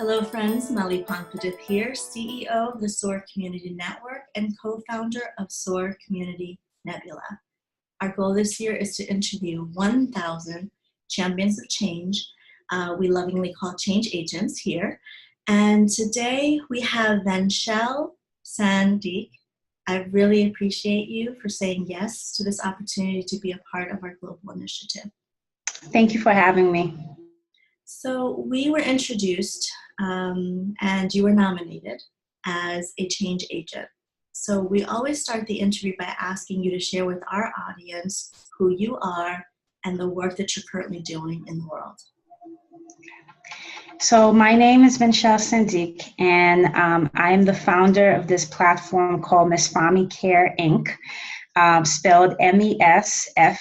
Hello friends, Mali Pankadith here, CEO of the SOAR Community Network and co-founder of SOAR Community Nebula. Our goal this year is to interview 1,000 champions of change. We lovingly call change agents here. And today we have Venchele Sandeek. I really appreciate you for saying yes to this opportunity to be a part of our global initiative. Thank you for having me. So we were introduced and you were nominated as a change agent. So we always start the interview by asking you to share with our audience who you are and the work that you're currently doing in the world. So my name is Venchele Sandeek, and I am the founder of this platform called MESFAMI Care Inc., spelled MESFAMI,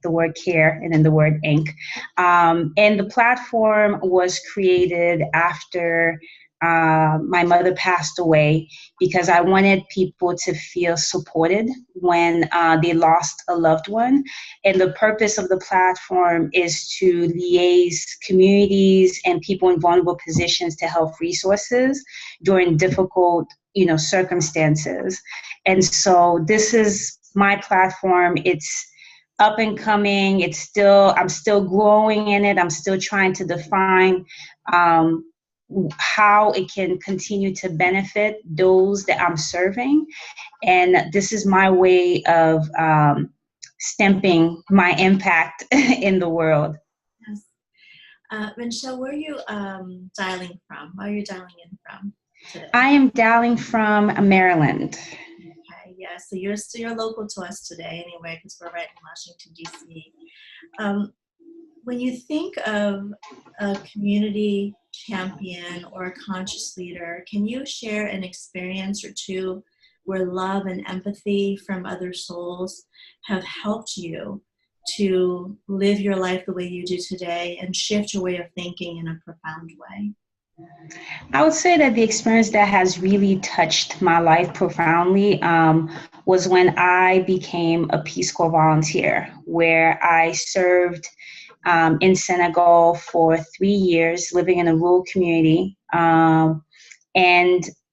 the word care, and then the word Inc. And the platform was created after my mother passed away because I wanted people to feel supported when they lost a loved one. And the purpose of the platform is to liaise communities and people in vulnerable positions to health resources during difficult, circumstances. And so this is my platform. It's up and coming. I'm still growing in it. I'm still trying to define how it can continue to benefit those that I'm serving. And this is my way of stamping my impact in the world. Yes. Venchele, where are you dialing from? Where are you dialing in from today? I am dialing from Maryland. Okay, yeah, so you're local to us today anyway, because we're right in Washington, D.C. When you think of a community champion or a conscious leader, can you share an experience or two where love and empathy from other souls have helped you to live your life the way you do today and shift your way of thinking in a profound way? I would say that the experience that has really touched my life profoundly was when I became a Peace Corps volunteer, where I served in Senegal for 3 years, living in a rural community, and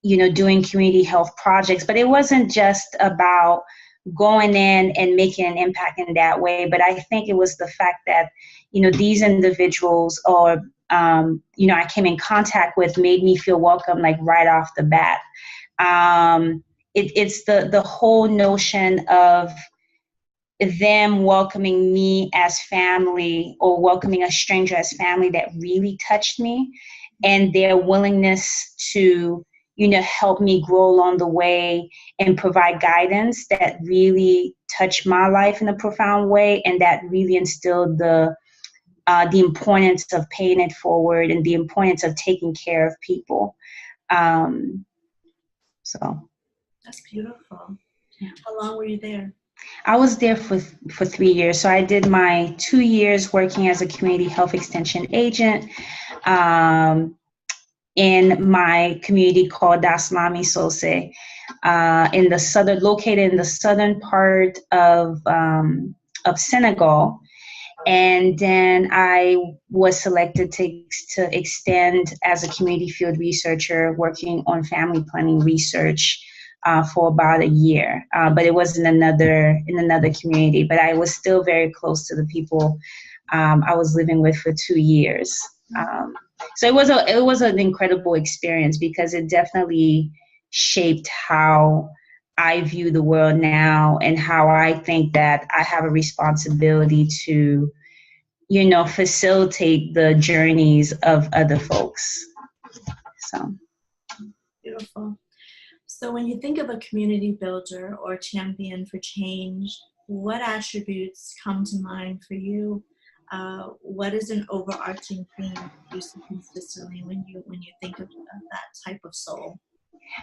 doing community health projects. But it wasn't just about going in and making an impact in that way. But I think it was the fact that these individuals or I came in contact with made me feel welcome, like right off the bat. It's the whole notion of them welcoming me as family or welcoming a stranger as family that really touched me, and their willingness to, help me grow along the way and provide guidance that really touched my life in a profound way, and that really instilled the importance of paying it forward and the importance of taking care of people. So that's beautiful. How long were you there? I was there for 3 years. So I did my 2 years working as a community health extension agent in my community called Daslami Sose, located in the southern part of Senegal. And then I was selected to extend as a community field researcher working on family planning research for about a year, but it was in another community. But I was still very close to the people I was living with for 2 years. So it was an incredible experience because it definitely shaped how I view the world now and how I think that I have a responsibility to, facilitate the journeys of other folks. So beautiful. So when you think of a community builder or champion for change, what attributes come to mind for you? What is an overarching theme you see consistently when you think of that type of soul?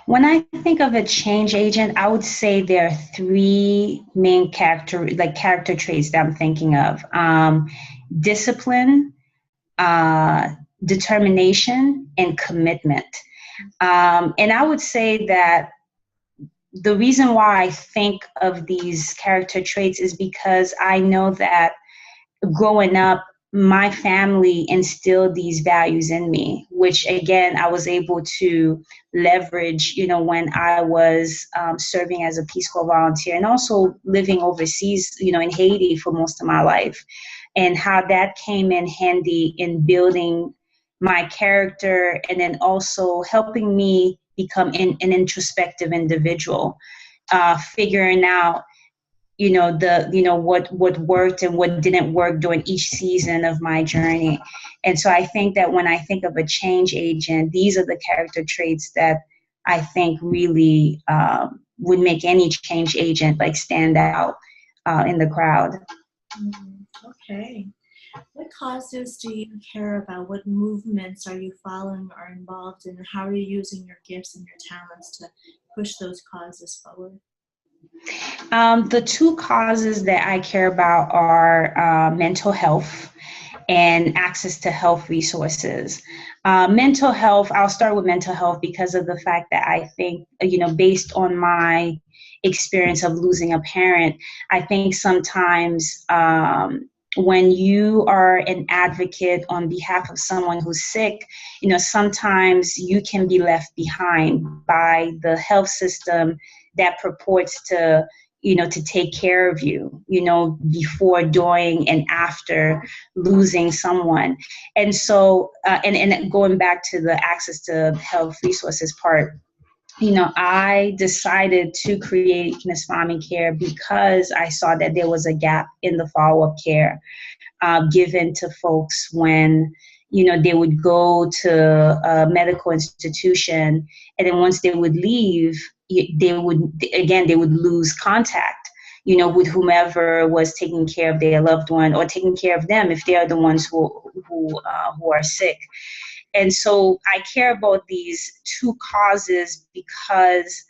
When I think of a change agent, I would say there are 3 main character traits that I'm thinking of: discipline, determination, and commitment. And I would say that the reason why I think of these character traits is because I know that growing up, my family instilled these values in me, which again, I was able to leverage, when I was serving as a Peace Corps volunteer and also living overseas, in Haiti for most of my life, and how that came in handy in building my character and then also helping me become an introspective individual, figuring out what worked and what didn't work during each season of my journey. And so I think that when I think of a change agent, these are the character traits that I think really would make any change agent like stand out in the crowd. Okay. What causes do you care about? What movements are you following or involved in? How are you using your gifts and your talents to push those causes forward? The two causes that I care about are mental health and access to health resources. Mental health, I'll start with mental health because of the fact that I think, based on my experience of losing a parent, I think sometimes when you are an advocate on behalf of someone who's sick, sometimes you can be left behind by the health system that purports to take care of you, before, during, and after losing someone. And so, and going back to the access to health resources part, I decided to create MESFAMI Care because I saw that there was a gap in the follow-up care given to folks when they would go to a medical institution, and then once they would leave, they would lose contact, with whomever was taking care of their loved one or taking care of them if they are the ones who are sick. And so I care about these two causes because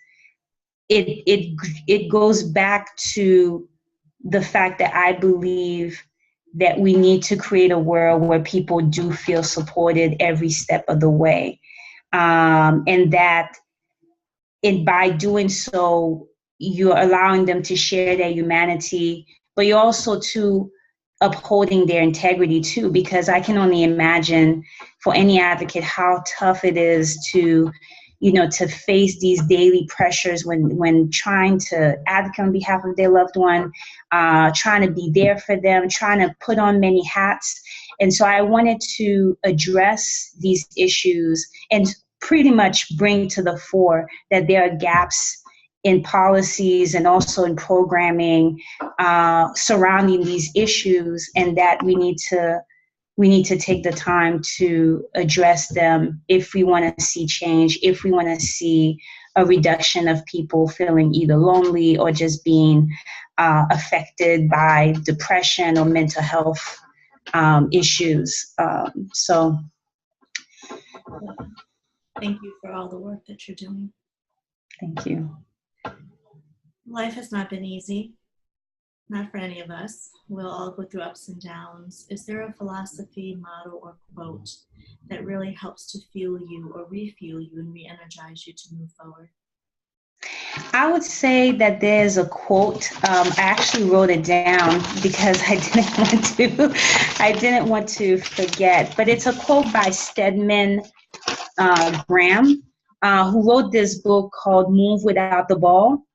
it goes back to the fact that I believe that we need to create a world where people do feel supported every step of the way. And that by doing so, you're allowing them to share their humanity, but you're also upholding their integrity too, because I can only imagine for any advocate how tough it is to face these daily pressures when trying to advocate on behalf of their loved one, trying to be there for them, trying to put on many hats. And so I wanted to address these issues and pretty much bring to the fore that there are gaps in policies and also in programming surrounding these issues, and that we need to take the time to address them if we want to see change, if we want to see a reduction of people feeling either lonely or just being affected by depression or mental health issues. So thank you for all the work that you're doing. Thank you. Life has not been easy, not for any of us. We'll all go through ups and downs. Is there a philosophy, motto, or quote that really helps to fuel you or refuel you and re-energize you to move forward? I would say that there's a quote. I actually wrote it down because I didn't want to forget. But it's a quote by Stedman Graham, who wrote this book called "Move Without the Ball"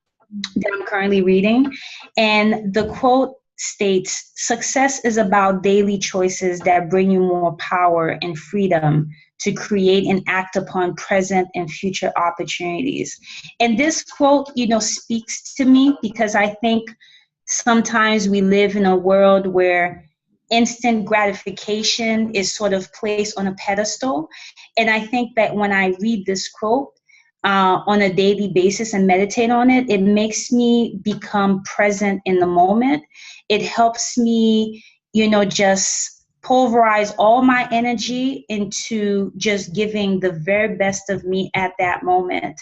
that I'm currently reading. And the quote states, "Success is about daily choices that bring you more power and freedom to create and act upon present and future opportunities." And this quote, speaks to me because I think sometimes we live in a world where instant gratification is sort of placed on a pedestal. And I think that when I read this quote on a daily basis and meditate on it, it makes me become present in the moment. It helps me, just pulverize all my energy into just giving the very best of me at that moment.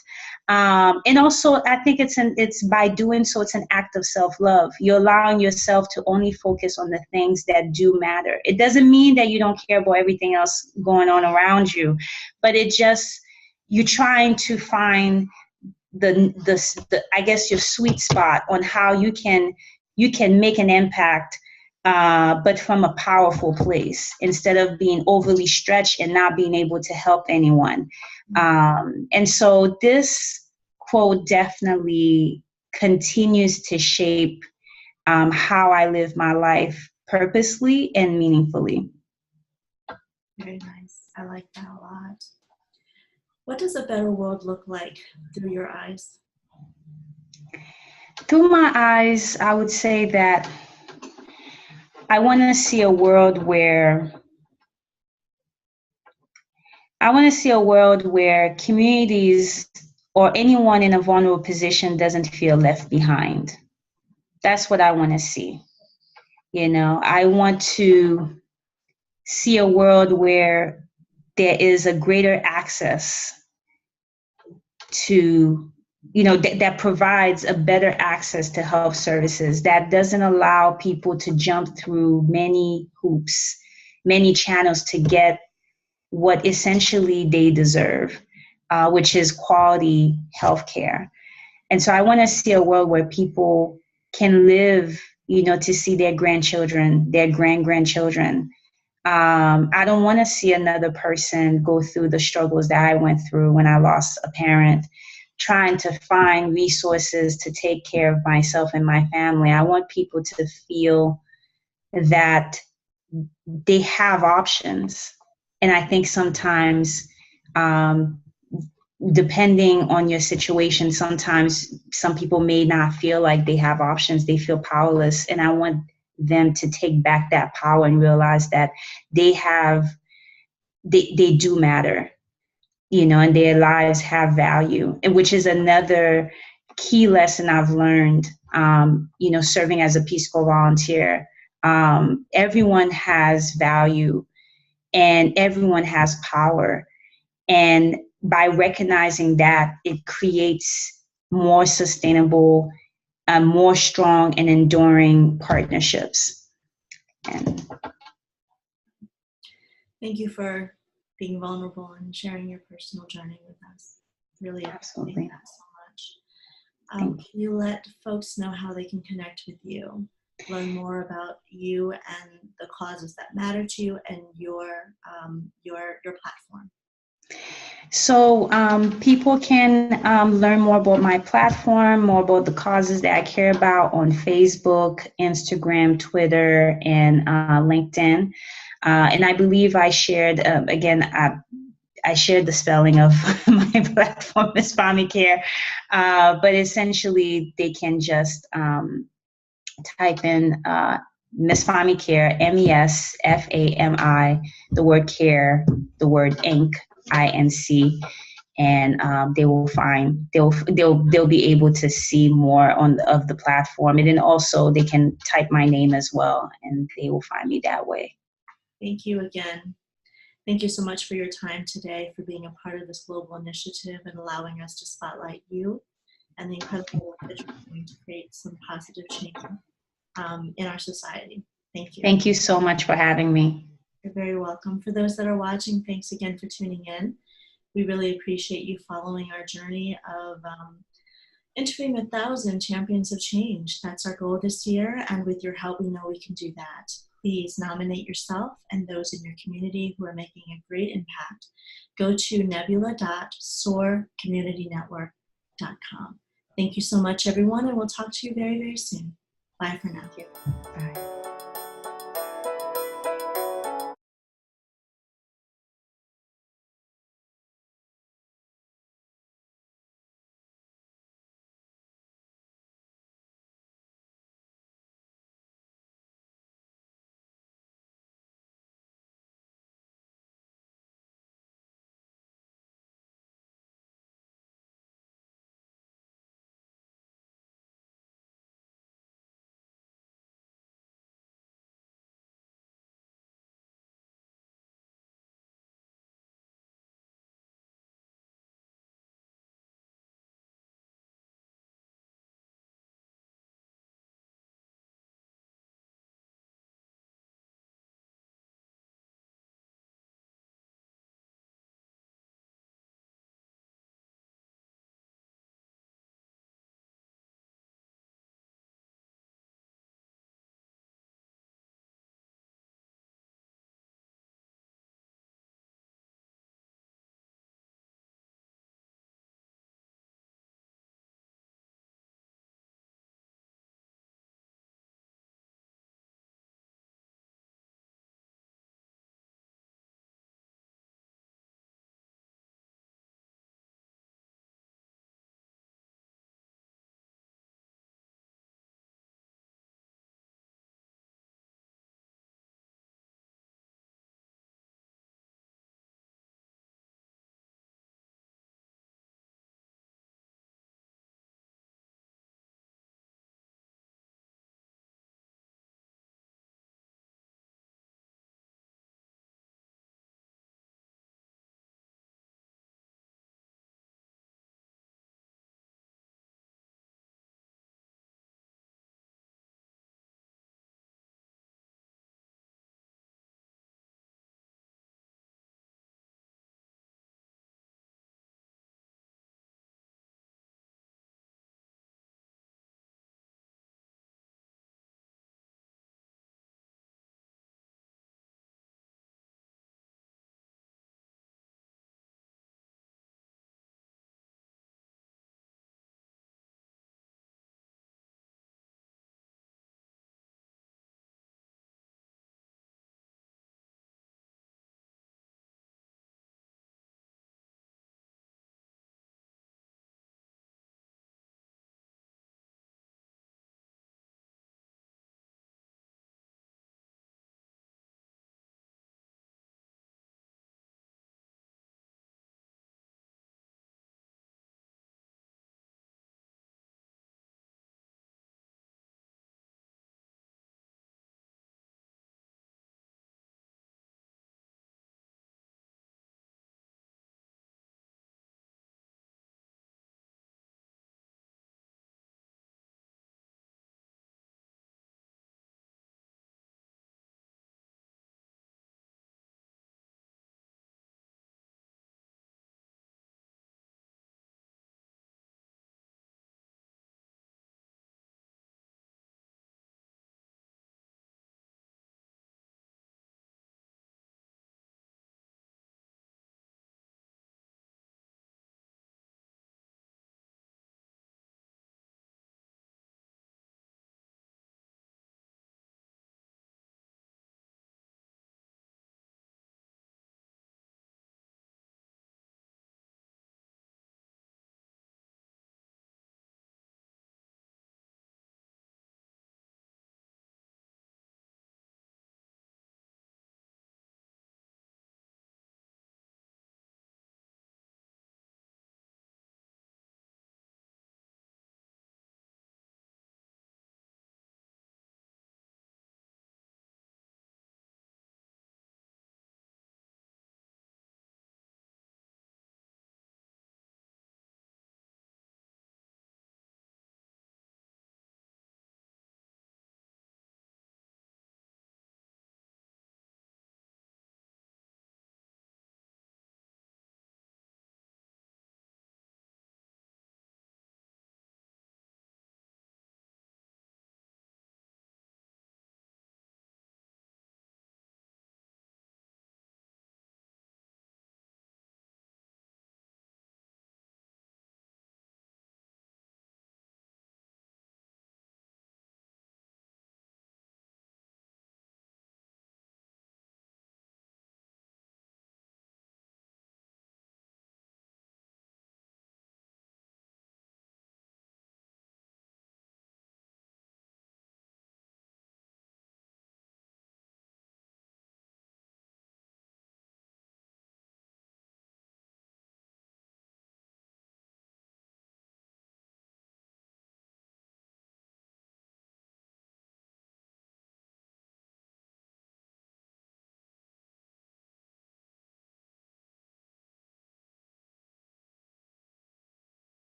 And also, I think it's by doing so, it's an act of self-love. You're allowing yourself to only focus on the things that do matter. It doesn't mean that you don't care about everything else going on around you, but you're trying to find the I guess your sweet spot on how you can make an impact but from a powerful place, instead of being overly stretched and not being able to help anyone. And so this quote definitely continues to shape how I live my life purposely and meaningfully. Very nice. I like that a lot. What does a better world look like through your eyes? Through my eyes, I would say that I want to see a world where communities or anyone in a vulnerable position doesn't feel left behind. That's what I want to see. I want to see a world where there is a greater access to, that provides a better access to health services, that doesn't allow people to jump through many hoops, many channels to get what essentially they deserve, which is quality healthcare. And so I want to see a world where people can live, to see their grandchildren, their grandchildren. I don't want to see another person go through the struggles that I went through when I lost a parent, trying to find resources to take care of myself and my family. I want people to feel that they have options. And I think sometimes, depending on your situation, sometimes some people may not feel like they have options. They feel powerless. And I want them to take back that power and realize that they do matter, and their lives have value, and which is another key lesson I've learned, serving as a Peace Corps volunteer. Everyone has value and everyone has power. And by recognizing that, it creates more sustainable, more strong and enduring partnerships. Thank you for being vulnerable and sharing your personal journey with us. Really appreciate that so much. Can you let folks know how they can connect with you, learn more about you and the causes that matter to you and your platform? So people can learn more about my platform, more about the causes that I care about on Facebook, Instagram, Twitter, and LinkedIn. And I believe I shared, I shared the spelling of my platform, MESFAMI Care, but essentially they can just type in MESFAMI Care, MESFAMI, the word care, the word Inc, INC, and they will find, they'll be able to see more of the platform. And then also they can type my name as well, and they will find me that way. Thank you again. Thank you so much for your time today, for being a part of this global initiative and allowing us to spotlight you and the incredible work that you're doing to create some positive change in our society. Thank you. Thank you so much for having me. You're very welcome. For those that are watching, thanks again for tuning in. We really appreciate you following our journey of interviewing 1,000 champions of change. That's our goal this year, and with your help, we know we can do that. Please nominate yourself and those in your community who are making a great impact. Go to nebula.soarcommunitynetwork.com. Thank you so much, everyone, and we'll talk to you very, very soon. Bye for now. Bye.